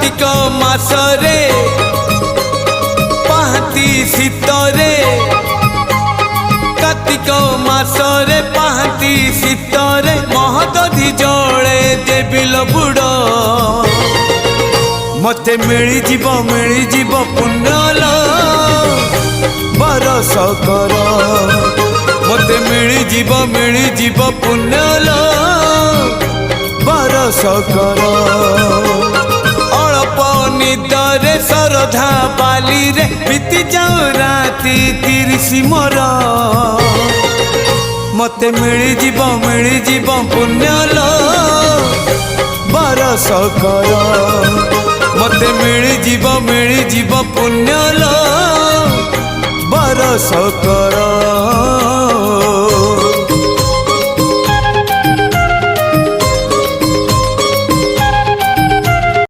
कार्तिक मासरे पाहाती शीतरे कार्तिक मासरे पाहाती शीतरे महदधि जले देविल बुड़ मते मिली जीव पुण्यल बरस कर मते मिली जीव पुण्यल बरस कर अल्प निदरे सरधा बाली रे बीती जाऊ राती 30 मोर मते मिली जीव पुण्यल बरस कर मते मिली जीव पुण्यल बरस कर।